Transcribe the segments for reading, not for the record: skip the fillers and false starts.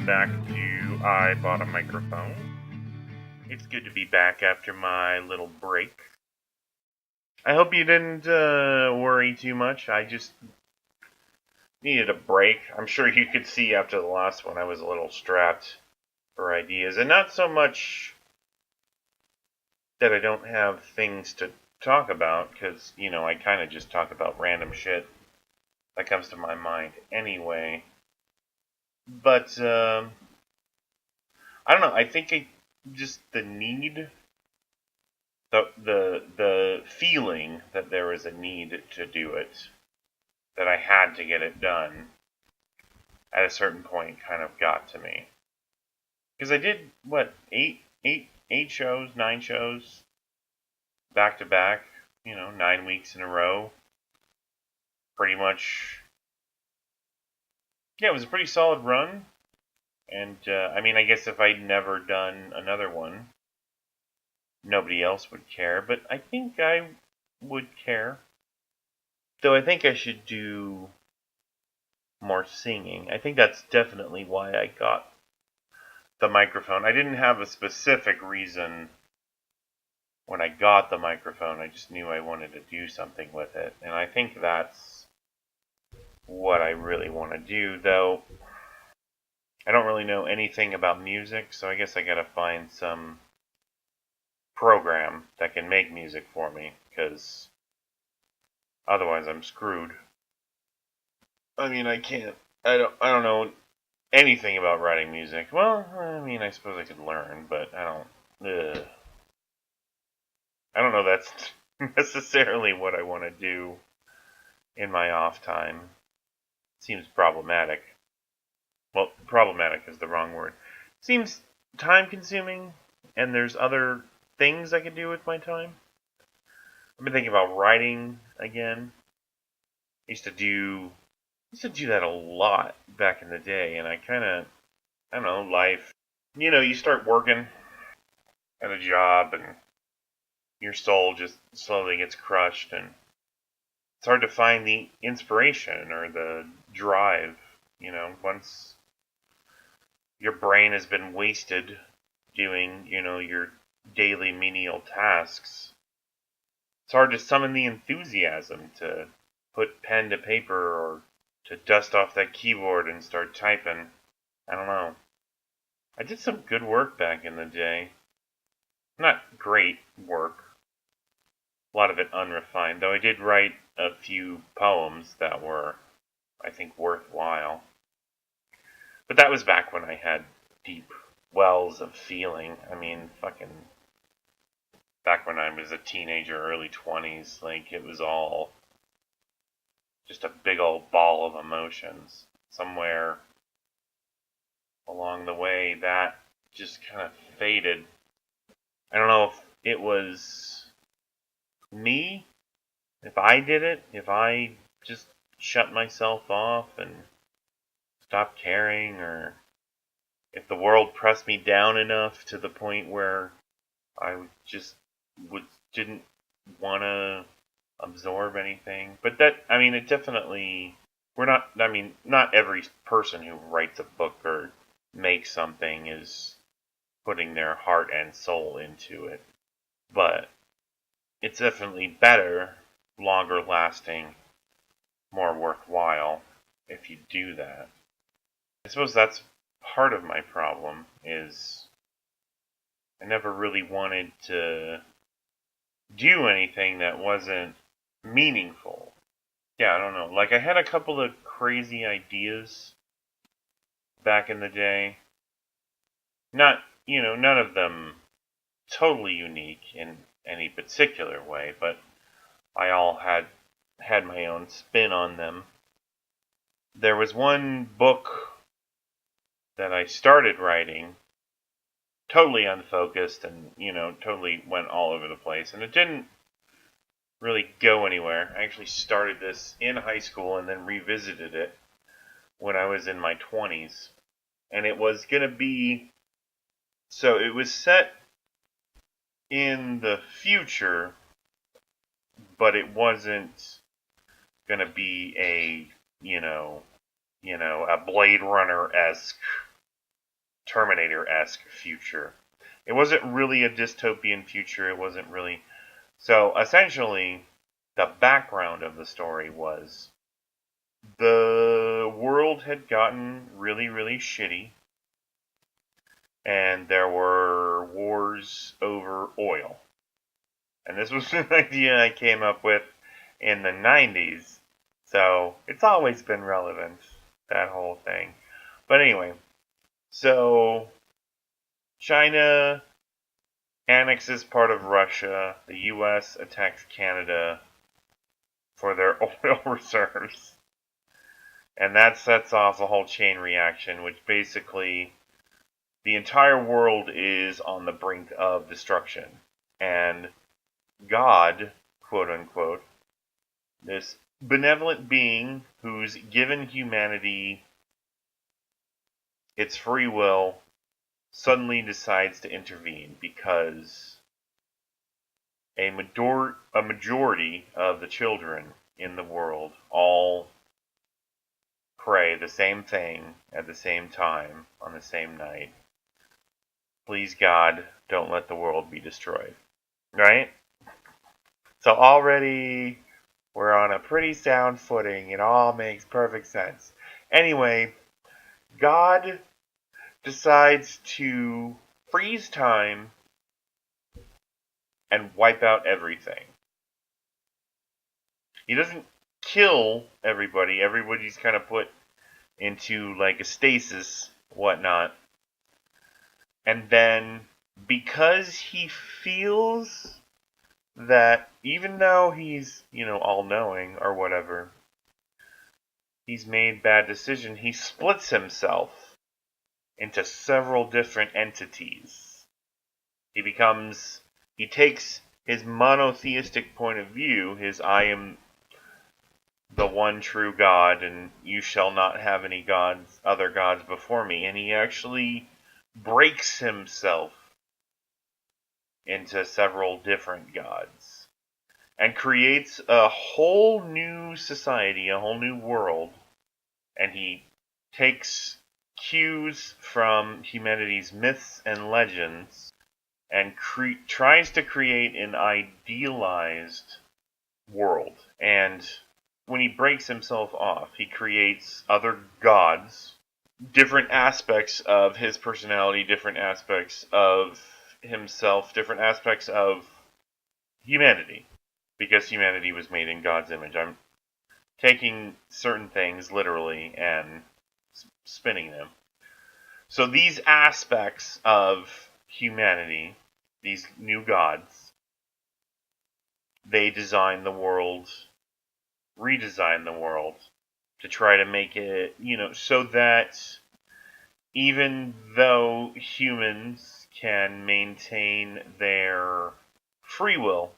welcome back to I Bought a Microphone. It's good to be back after my little break. I hope you didn't worry too much. I just needed a break. I'm sure you could see after the last one I was a little strapped for ideas, and not so much that I don't have things to talk about, because, I kind of just talk about random shit that comes to my mind anyway. But, I don't know, I think just the need, the feeling that there was a need to do it, that I had to get it done, at a certain point kind of got to me. Because I did, eight shows, 9 shows, back to back, 9 weeks in a row. Pretty much, yeah, it was a pretty solid run. And, I guess if I'd never done another one, nobody else would care, but I think I would care. Though I think I should do more singing. I think that's definitely why I got the microphone. I didn't have a specific reason when I got the microphone. I just knew I wanted to do something with it. And I think that's what I really want to do, though I don't really know anything about music, so I guess I gotta find some program that can make music for me, because otherwise I'm screwed. I can't. I don't know anything about writing music. Well, I suppose I could learn, but I don't. I don't know that's necessarily what I want to do in my off time. Seems problematic. Well, problematic is the wrong word. Seems time consuming, and there's other things I could do with my time. I've been thinking about writing again. I used to do that a lot back in the day, and I don't know, life. You start working at a job, and your soul just slowly gets crushed, and it's hard to find the inspiration or the drive, once your brain has been wasted doing, your daily menial tasks. It's hard to summon the enthusiasm to put pen to paper or to dust off that keyboard and start typing. I don't know. I did some good work back in the day. Not great work. A lot of it unrefined, though I did write a few poems that were, I think, worthwhile. But that was back when I had deep wells of feeling. Fucking back when I was a teenager, early 20s, like, it was all just a big old ball of emotions. Somewhere along the way, that just kind of faded. I don't know if it was me, if I did it, if I just shut myself off and stopped caring, or if the world pressed me down enough to the point where I just didn't want to absorb anything. But it definitely, not every person who writes a book or makes something is putting their heart and soul into it. But it's definitely better, longer lasting, more worthwhile if you do that. I suppose that's part of my problem, is I never really wanted to do anything that wasn't meaningful. Yeah, I don't know. Like, I had a couple of crazy ideas back in the day. Not, none of them totally unique in any particular way, but I all had my own spin on them. There was one book that I started writing, totally unfocused, and, totally went all over the place, and it didn't really go anywhere. I actually started this in high school and then revisited it when I was in my 20s. And it was going to be, so it was set in the future, but it wasn't going to be a, a Blade Runner-esque Terminator-esque future. It wasn't really a dystopian future. It wasn't really. So essentially, the background of the story was the world had gotten really, really shitty, and there were wars over oil. And this was an idea I came up with in the 90s, so it's always been relevant, that whole thing. But anyway, so China annexes part of Russia, the US attacks Canada for their oil reserves. And that sets off a whole chain reaction, which basically the entire world is on the brink of destruction. And God, quote unquote, this benevolent being who's given humanity its free will, suddenly decides to intervene because a majority of the children in the world all pray the same thing at the same time on the same night. Please, God, don't let the world be destroyed. Right? So already we're on a pretty sound footing. It all makes perfect sense. Anyway, God decides to freeze time and wipe out everything. He doesn't kill everybody. Everybody's kind of put into like a stasis, whatnot. And then, because he feels that even though he's, all-knowing or whatever, he's made bad decisions, he splits himself into several different entities. He takes his monotheistic point of view, his I am the one true God, and you shall not have any other gods before me, and he actually breaks himself into several different gods and creates a whole new society, a whole new world, and he takes cues from humanity's myths and legends and tries to create an idealized world. And when he breaks himself off, he creates other gods, different aspects of his personality, different aspects of himself, different aspects of humanity, because humanity was made in God's image. I'm taking certain things literally and spinning them. So these aspects of humanity, these new gods, they design the world, redesign the world to try to make it, so that even though humans can maintain their free will,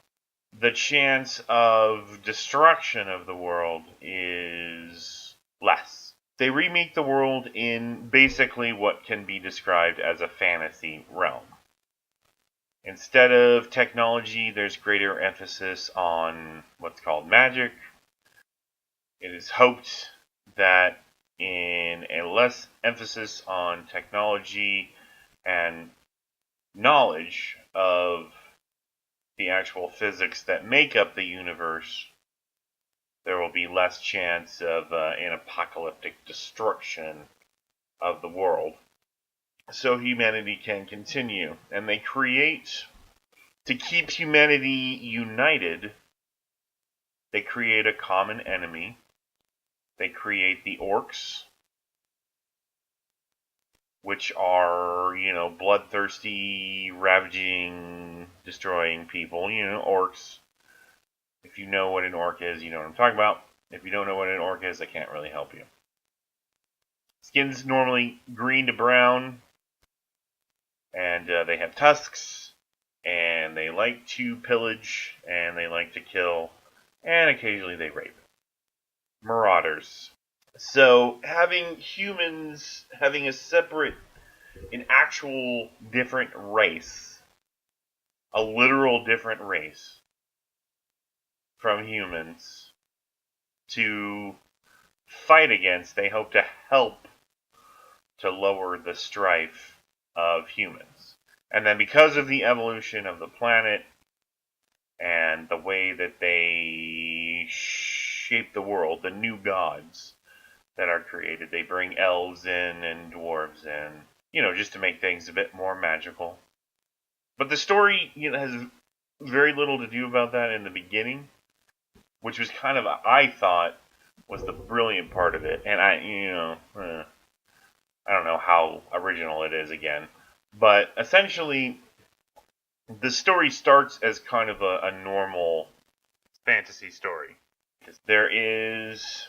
the chance of destruction of the world is less. They remake the world in basically what can be described as a fantasy realm. Instead of technology, there's greater emphasis on what's called magic. It is hoped that in a less emphasis on technology and knowledge of the actual physics that make up the universe, there will be less chance of an apocalyptic destruction of the world. So humanity can continue. And they create, to keep humanity united, they create a common enemy. They create the orcs, which are, bloodthirsty, ravaging, destroying people. Orcs. If you know what an orc is, you know what I'm talking about. If you don't know what an orc is, I can't really help you. Skin's normally green to brown, and they have tusks, and they like to pillage, and they like to kill, and occasionally they rape. Marauders. So having humans having a separate, an actual different race, a literal different race from humans to fight against, they hope to help to lower the strife of humans. And then because of the evolution of the planet and the way that they shape the world, the new gods that are created, they bring elves in and dwarves in, just to make things a bit more magical. But the story, has very little to do about that in the beginning, which was kind of, I thought, was the brilliant part of it. And I don't know how original it is again, but essentially, the story starts as kind of a normal fantasy story. There is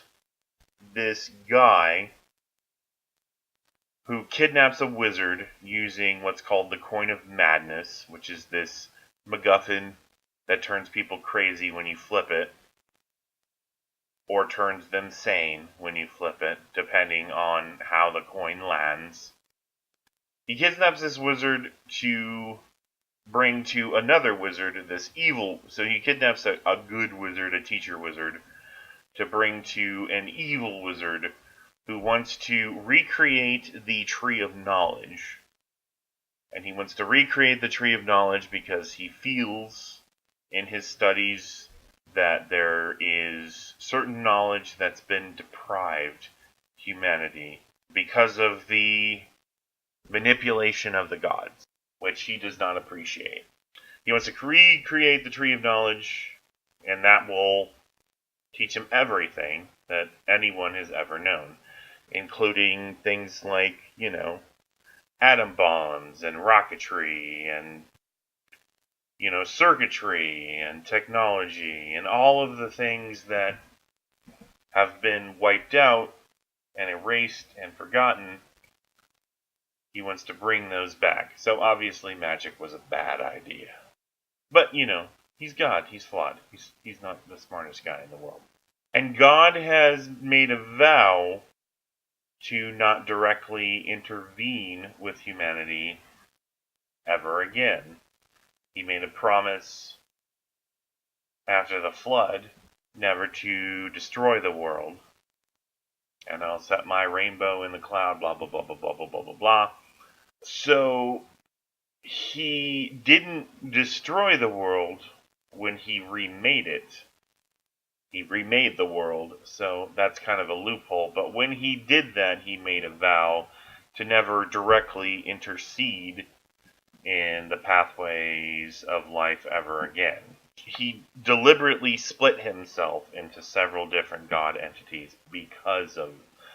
this guy who kidnaps a wizard using what's called the Coin of Madness, which is this MacGuffin that turns people crazy when you flip it, or turns them sane when you flip it, depending on how the coin lands. He kidnaps this wizard to bring to another wizard, this evil. So he kidnaps a good wizard, a teacher wizard, to bring to an evil wizard who wants to recreate the Tree of Knowledge. And he wants to recreate the Tree of Knowledge because he feels in his studies that there is certain knowledge that's been deprived humanity because of the manipulation of the gods, which he does not appreciate. He wants to recreate the Tree of Knowledge, and that will teach him everything that anyone has ever known, including things like, atom bombs and rocketry and, circuitry and technology and all of the things that have been wiped out and erased and forgotten. He wants to bring those back. So obviously magic was a bad idea. But, he's God. He's flawed. He's not the smartest guy in the world. And God has made a vow to not directly intervene with humanity ever again. He made a promise after the flood never to destroy the world. And I'll set my rainbow in the cloud, blah, blah, blah, blah, blah, blah, blah, blah, blah. So he didn't destroy the world when he remade it. He remade the world, so that's kind of a loophole. But when he did that, he made a vow to never directly intercede in the pathways of life ever again. He deliberately split himself into several different god entities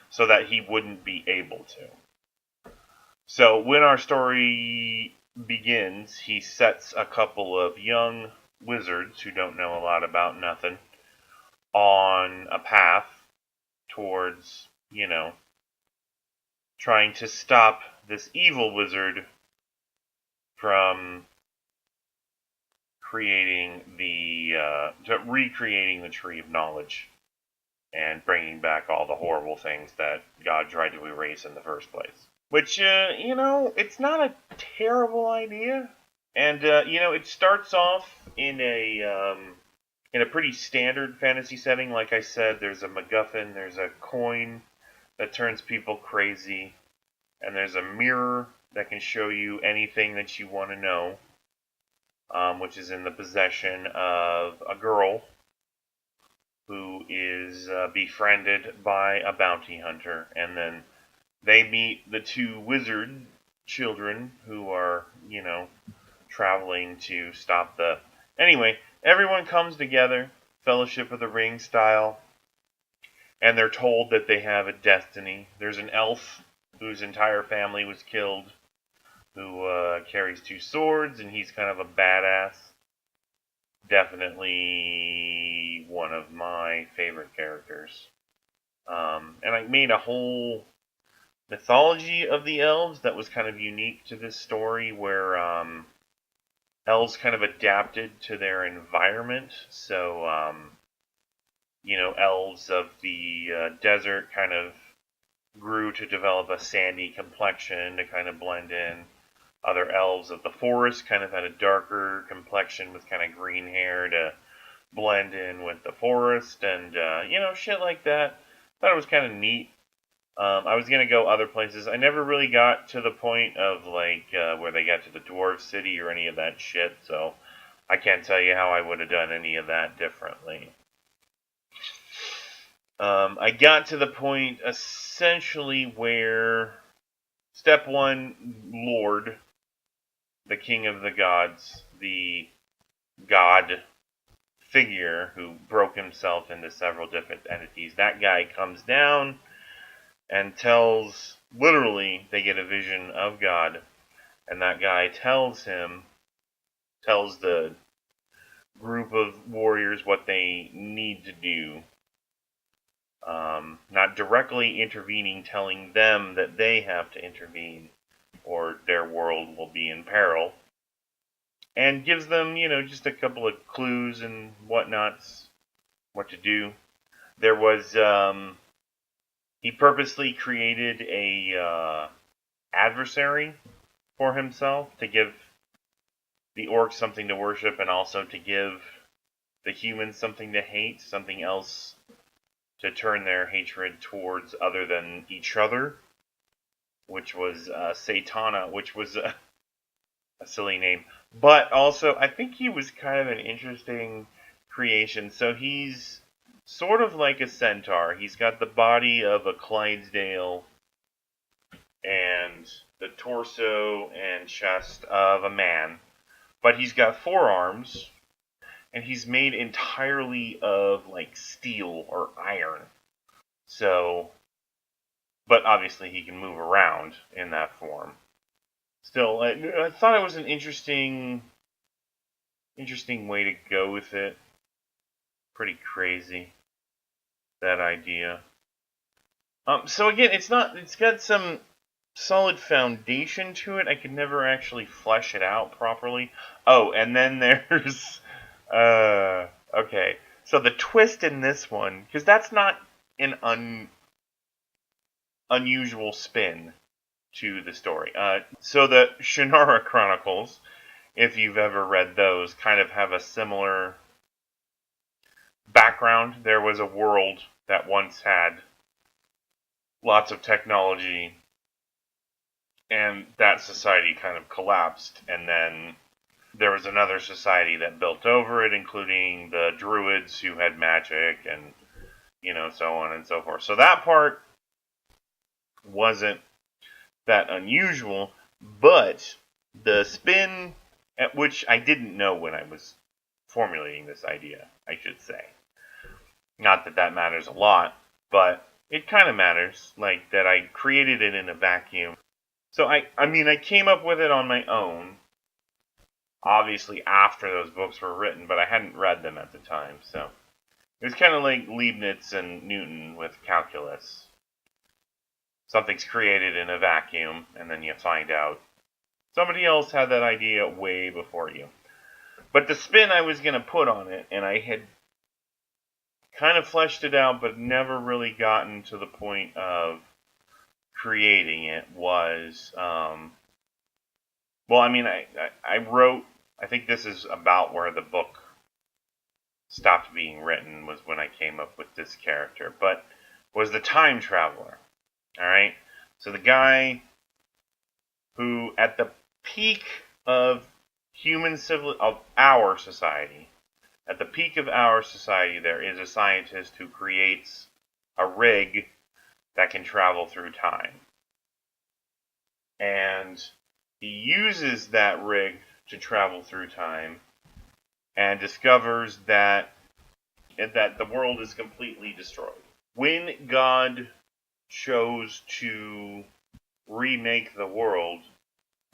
so that he wouldn't be able to. So when our story begins, he sets a couple of young wizards who don't know a lot about nothing on a path towards, trying to stop this evil wizard from recreating the Tree of Knowledge and bringing back all the horrible things that God tried to erase in the first place. Which, it's not a terrible idea. And, it starts off in a pretty standard fantasy setting. Like I said, there's a MacGuffin, there's a coin that turns people crazy, and there's a mirror that can show you anything that you want to know, which is in the possession of a girl who is befriended by a bounty hunter. And then they meet the two wizard children who are, traveling to stop the... Anyway, everyone comes together, Fellowship of the Ring style, and they're told that they have a destiny. There's an elf whose entire family was killed, who carries two swords, and he's kind of a badass. Definitely one of my favorite characters. And I made a whole mythology of the elves that was kind of unique to this story, where elves kind of adapted to their environment. So, elves of the desert kind of grew to develop a sandy complexion to kind of blend in. Other elves of the forest kind of had a darker complexion with kind of green hair to blend in with the forest, and, shit like that. Thought it was kind of neat. I was gonna go other places. I never really got to the point of like where they got to the dwarf city or any of that shit. So I can't tell you how I would have done any of that differently. I got to the point essentially where step one, Lord, the king of the gods, the god figure who broke himself into several different entities. That guy comes down and tells, literally, they get a vision of God, and that guy tells the group of warriors what they need to do. Not directly intervening, telling them that they have to intervene or their world will be in peril. And gives them, just a couple of clues and whatnots, what to do. There was, he purposely created a adversary for himself to give the orcs something to worship and also to give the humans something to hate, something else to turn their hatred towards other than each other, which was Satana, which was a silly name. But also, I think he was kind of an interesting creation. So he's sort of like a centaur. He's got the body of a Clydesdale and the torso and chest of a man. But he's got 4 arms, and he's made entirely of like steel or iron. So, but obviously he can move around in that form. Still, I thought it was an interesting way to go with it. Pretty crazy, that idea. So again, it's got some solid foundation to it. I could never actually flesh it out properly. Oh, and then there's, okay. So the twist in this one, because that's not an unusual spin to the story. So the Shannara Chronicles, if you've ever read those, kind of have a similar background. There was a world that once had lots of technology, and that society kind of collapsed, and then there was another society that built over it, including the druids who had magic and, so on and so forth. So that part wasn't that unusual, but the spin, at which I didn't know when I was formulating this idea, I should say. Not that that matters a lot, but it kind of matters, like that I created it in a vacuum. So I came up with it on my own, obviously after those books were written, but I hadn't read them at the time, so it was kind of like Leibniz and Newton with calculus. Something's created in a vacuum, and then you find out somebody else had that idea way before you. But the spin I was going to put on it, and I had kind of fleshed it out, but never really gotten to the point of creating it, was, I wrote, I think this is about where the book stopped being written, was when I came up with this character, but was the time traveler. Alright? So the guy who, at the peak of of our society, at the peak of our society, there is a scientist who creates a rig that can travel through time. And he uses that rig to travel through time and discovers that the world is completely destroyed. When God chose to remake the world,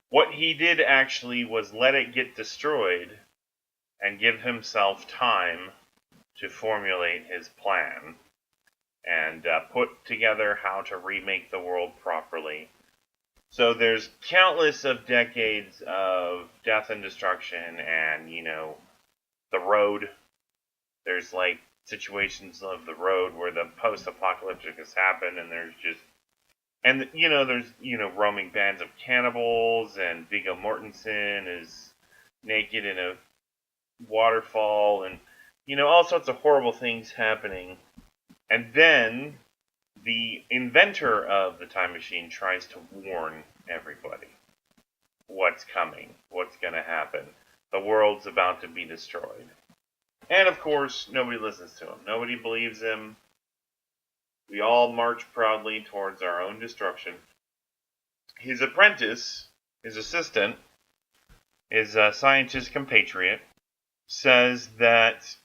what he did actually was let it get destroyed and give himself time to formulate his plan and put together how to remake the world properly. So there's countless of decades of death and destruction and, the road. There's like situations of the road where the post-apocalyptic has happened, and there's roaming bands of cannibals, and Viggo Mortensen is naked in a waterfall, and all sorts of horrible things happening. And then the inventor of the time machine tries to warn everybody what's coming, what's going to happen. The world's about to be destroyed. And of course, nobody listens to him. Nobody believes him. We all march proudly towards our own destruction. His apprentice, his assistant, his scientist compatriot, says that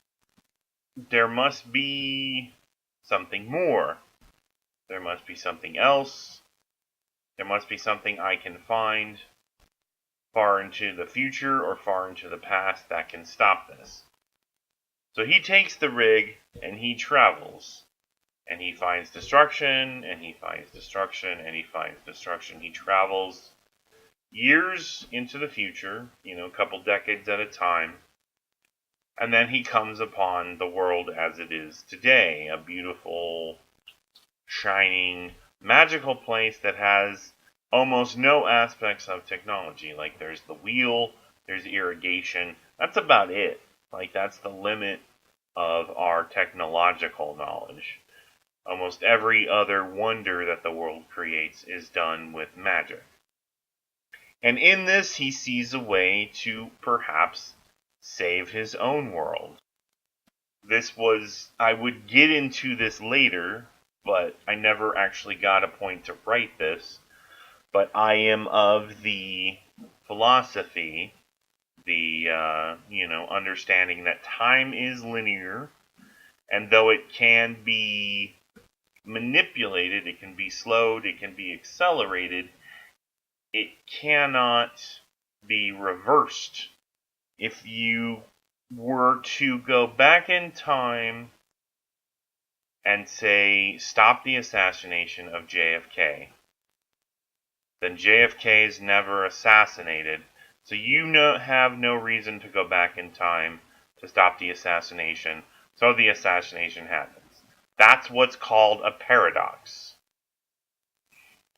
there must be something more. There must be something else. There must be something I can find far into the future or far into the past that can stop this. So he takes the rig and he travels. And he finds destruction, and he finds destruction, and he finds destruction. He travels years into the future, a couple decades at a time. And then he comes upon the world as it is today. A beautiful, shining, magical place that has almost no aspects of technology. Like there's the wheel, there's irrigation. That's about it. Like that's the limit of our technological knowledge. Almost every other wonder that the world creates is done with magic. And in this, he sees a way to perhaps save his own world. I would get into this later, but I never actually got a point to write this. But I am of the philosophy, the, understanding that time is linear, and though it can be manipulated, it can be slowed, it can be accelerated, it cannot be reversed. If you were to go back in time and say, stop the assassination of JFK, then JFK is never assassinated, so you have no reason to go back in time to stop the assassination, so the assassination happens. That's what's called a paradox.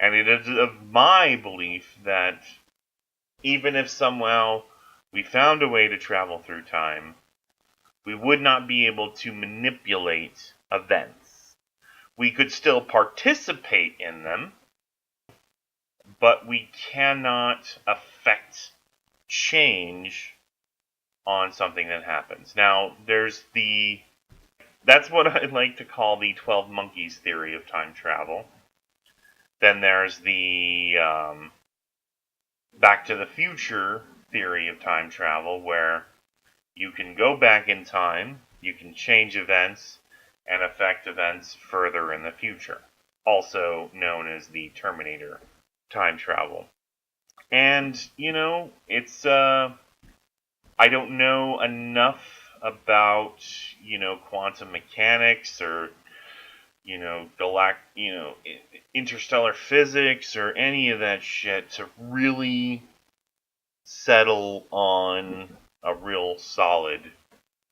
And it is of my belief that even if somehow we found a way to travel through time, we would not be able to manipulate events. We could still participate in them, but we cannot affect change on something that happens. Now, that's what I like to call the 12 monkeys theory of time travel. Then there's the Back to the Future theory of time travel, where you can go back in time, you can change events, and affect events further in the future. Also known as the Terminator time travel. And, it's, I don't know enough about, quantum mechanics or, interstellar physics or any of that shit to really settle on a real solid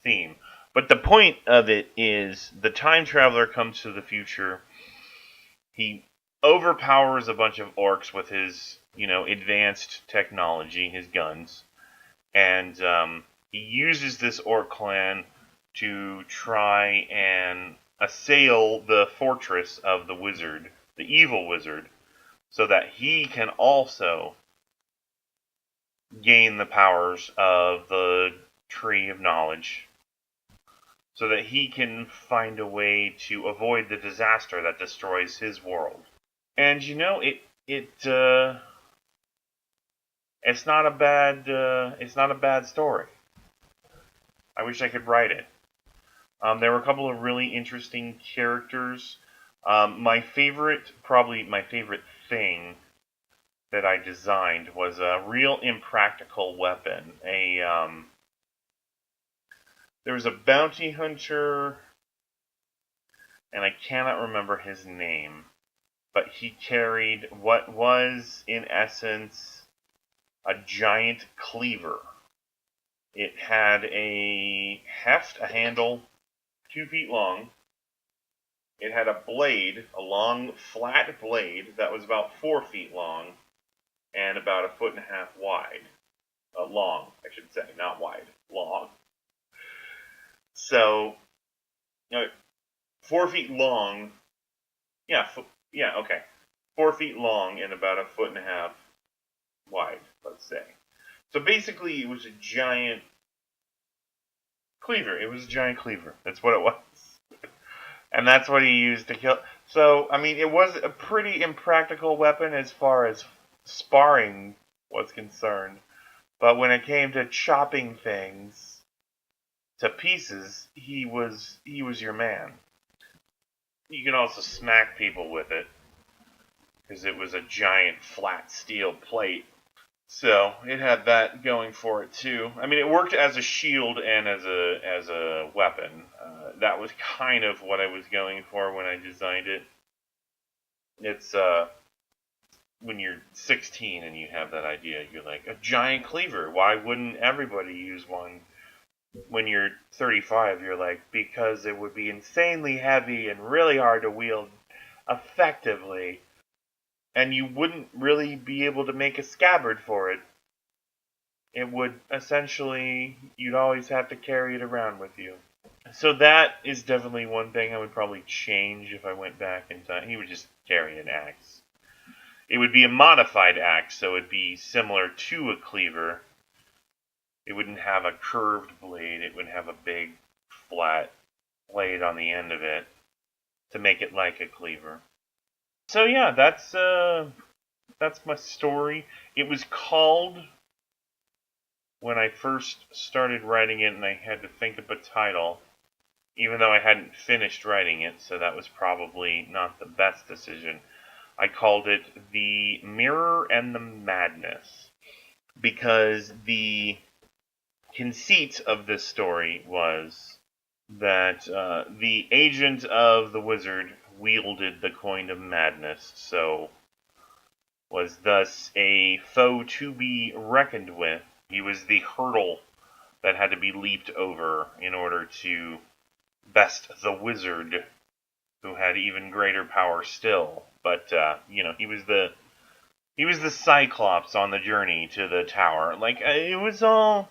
theme. But the point of it is the time traveler comes to the future. He overpowers a bunch of orcs with his, advanced technology, his guns. And he uses this orc clan to try and assail the fortress of the wizard, the evil wizard, so that he can also gain the powers of the Tree of Knowledge, so that he can find a way to avoid the disaster that destroys his world. And it's not a bad story. I wish I could write it. There were a couple of really interesting characters. My favorite thing that I designed was a real impractical weapon. There was a bounty hunter, and I cannot remember his name, but he carried what was, in essence, a giant cleaver. It had a handle 2 feet long. It had a blade, a long, flat blade that was about 4 feet long and about 1.5 feet wide. Long, I should say, not wide, long. So, 4 feet long Yeah, yeah, okay. 4 feet long and about a foot and a half wide, let's say. So basically, it was a giant cleaver. It was a giant cleaver. That's what it was. And that's what he used to kill. So, I mean, it was a pretty impractical weapon as far as sparring was concerned. But when it came to chopping things to pieces, he was your man. You can also smack people with it because it was a giant flat steel plate. So it had that going for it too. I mean, it worked as a shield and as a weapon. That was kind of what I was going for when I designed it. It's when you're 16 and you have that idea, you're like a giant cleaver. Why wouldn't everybody use one? When you're 35, you're like, because it would be insanely heavy and really hard to wield effectively, and you wouldn't really be able to make a scabbard for it. It would essentially, you'd always have to carry it around with you. So that is definitely one thing I would probably change if I went back in time. He would just carry an axe. It would be a modified axe, so it'd be similar to a cleaver. It wouldn't have a curved blade, it would have a big, flat blade on the end of it to make it like a cleaver. So yeah, that's my story. It was called, when I first started writing it and I had to think of a title, even though I hadn't finished writing it, so that was probably not the best decision. I called it The Mirror and the Madness, because the conceit of this story was that the agent of the wizard wielded the coin of madness, so was thus a foe to be reckoned with. He was the hurdle that had to be leaped over in order to best the wizard, who had even greater power still. But he was the Cyclops on the journey to the tower. Like, it was all.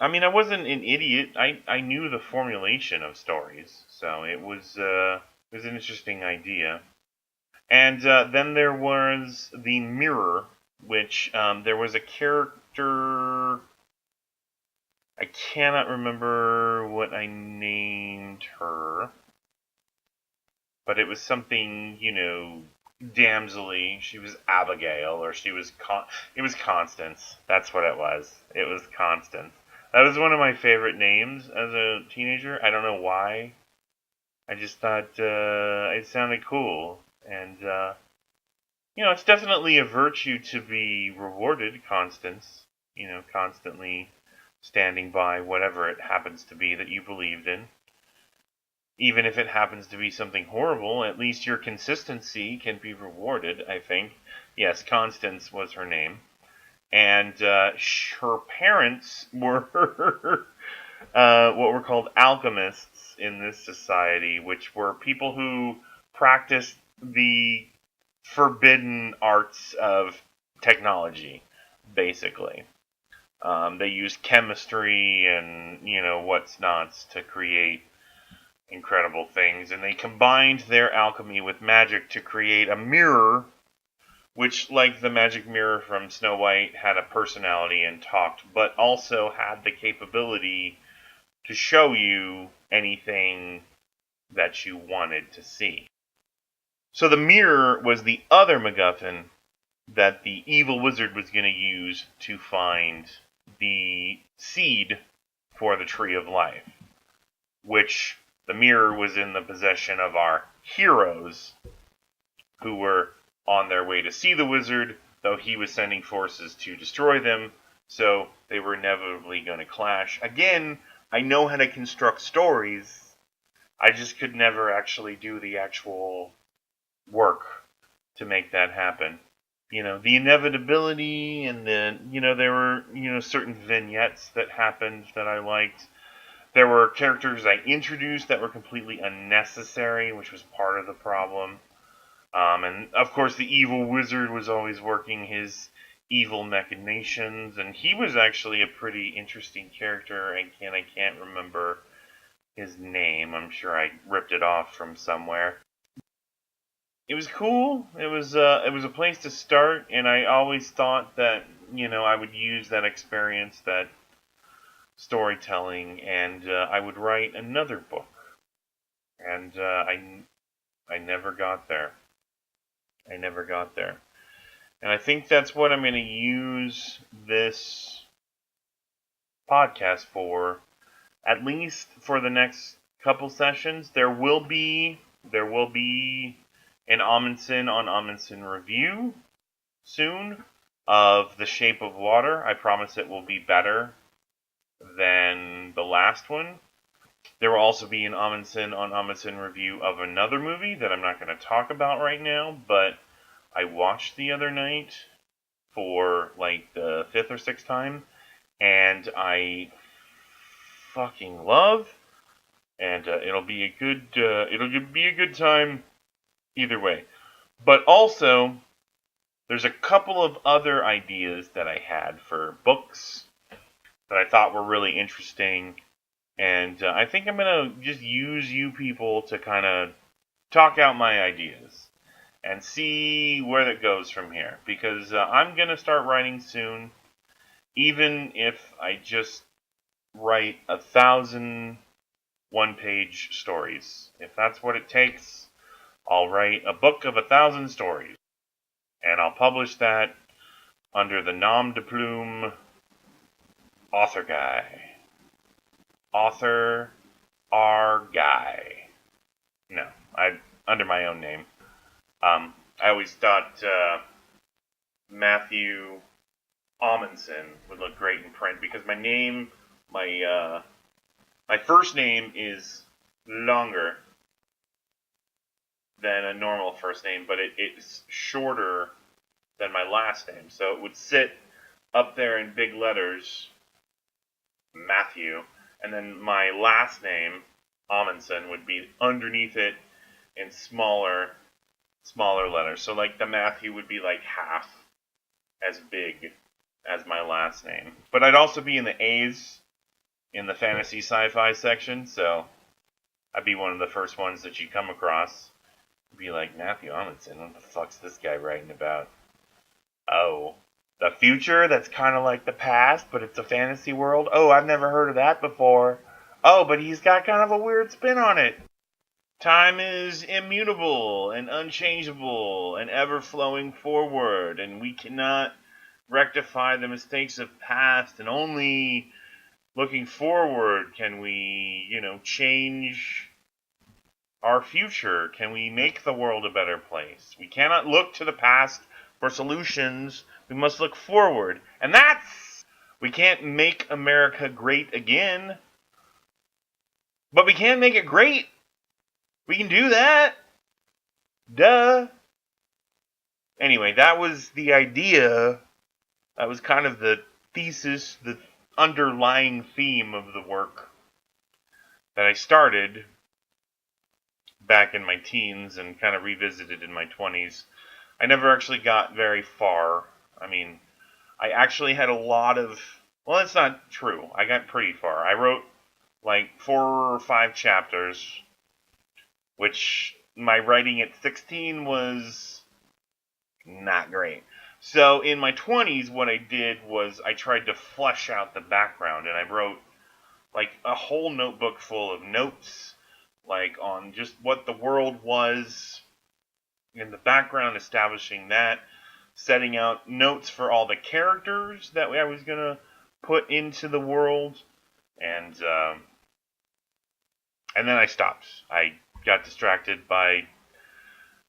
I mean, I wasn't an idiot. I knew the formulation of stories, so it was an interesting idea. And then there was the Mirror, which there was a character. I cannot remember what I named her, but it was something, damselly. She was Abigail, or it was Constance. That's what it was. It was Constance. That was one of my favorite names as a teenager. I don't know why. I just thought it sounded cool, and it's definitely a virtue to be rewarded, Constance. Constantly standing by whatever it happens to be that you believed in. Even if it happens to be something horrible, at least your consistency can be rewarded, I think. Yes, Constance was her name. And her parents were what were called alchemists in this society, which were people who practiced the forbidden arts of technology, basically. They used chemistry and, what's nots to create incredible things, and they combined their alchemy with magic to create a mirror, which, like the magic mirror from Snow White, had a personality and talked, but also had the capability to show you anything that you wanted to see. So the mirror was the other MacGuffin that the evil wizard was going to use to find the seed for the Tree of Life, which the mirror was in the possession of our heroes, who were on their way to see the wizard, though he was sending forces to destroy them, so they were inevitably going to clash. Again, I know how to construct stories, I just could never actually do the actual work to make that happen. The inevitability, and then, there were, certain vignettes that happened that I liked. There were characters I introduced that were completely unnecessary, which was part of the problem. And of course, the evil wizard was always working his evil machinations, and he was actually a pretty interesting character. I can't remember his name. I'm sure I ripped it off from somewhere. it was cool. It was a place to start, and I always thought that I would use that experience, that storytelling, and I would write another book. And I never got there. I never got there. And I think that's what I'm going to use this podcast for, at least for the next couple sessions. There will be an Amundsen on Amundsen review soon of The Shape of Water. I promise it will be better than the last one. There will also be an Amundsen on Amundsen review of another movie that I'm not going to talk about right now, but I watched the other night for like the fifth or sixth time, and I fucking love, and it'll be a good time either way. But also, there's a couple of other ideas that I had for books that I thought were really interesting, and I think I'm gonna just use you people to kind of talk out my ideas and see where that goes from here. Because I'm gonna start writing soon, even if I just write 1,000 one-page stories. If that's what it takes, I'll write a book of 1,000 stories, and I'll publish that under the nom de plume author guy. Author R guy. No, under my own name. I always thought Matthew Amundsen would look great in print because my name, my first name is longer than a normal first name, but it's shorter than my last name, so it would sit up there in big letters, Matthew, and then my last name, Amundsen, would be underneath it in smaller letters. So like the Matthew would be like half as big as my last name. But I'd also be in the A's in the fantasy sci-fi section, so I'd be one of the first ones that you come across. Be like, Matthew Amundsen, what the fuck's this guy writing about? Oh, the future that's kind of like the past, but it's a fantasy world? Oh, I've never heard of that before. Oh, but he's got kind of a weird spin on it. Time is immutable and unchangeable and ever flowing forward, and we cannot rectify the mistakes of past, and only looking forward can we, change our future. Can we make the world a better place? We cannot look to the past for solutions. We must look forward. And we can't make America great again, but we can make it great. We can do that. Duh. Anyway, that was the idea. That was kind of the thesis, the underlying theme of the work that I started back in my teens and kind of revisited in my 20s. I never actually got very far. I mean, I actually had a lot of... Well, that's not true. I got pretty far. I wrote like 4 or 5 chapters, which my writing at 16 was not great. So in my 20s, what I did was I tried to flesh out the background, and I wrote like a whole notebook full of notes, like on just what the world was in the background, establishing that, setting out notes for all the characters that I was going to put into the world, and then I stopped. I got distracted by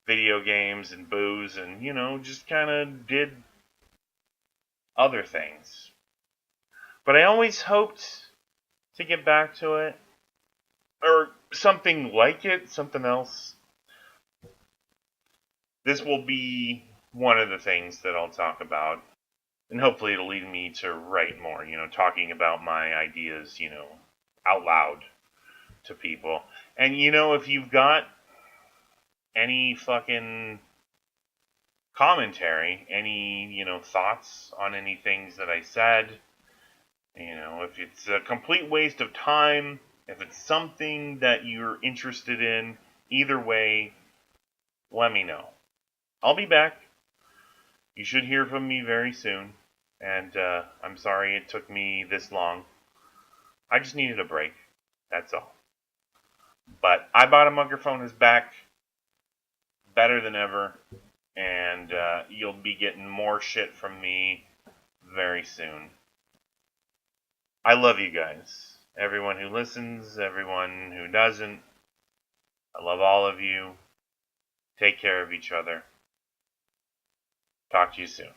video games and booze and, just kind of did other things. But I always hoped to get back to it, or something like it, something else. This will be one of the things that I'll talk about, and hopefully it'll lead me to write more, talking about my ideas, out loud to people. And, if you've got any fucking commentary, any, thoughts on any things that I said, if it's a complete waste of time, if it's something that you're interested in, either way, let me know. I'll be back. You should hear from me very soon. And I'm sorry it took me this long. I just needed a break. That's all. But I Bought a Microphone is back better than ever. And you'll be getting more shit from me very soon. I love you guys. Everyone who listens, everyone who doesn't. I love all of you. Take care of each other. Talk to you soon.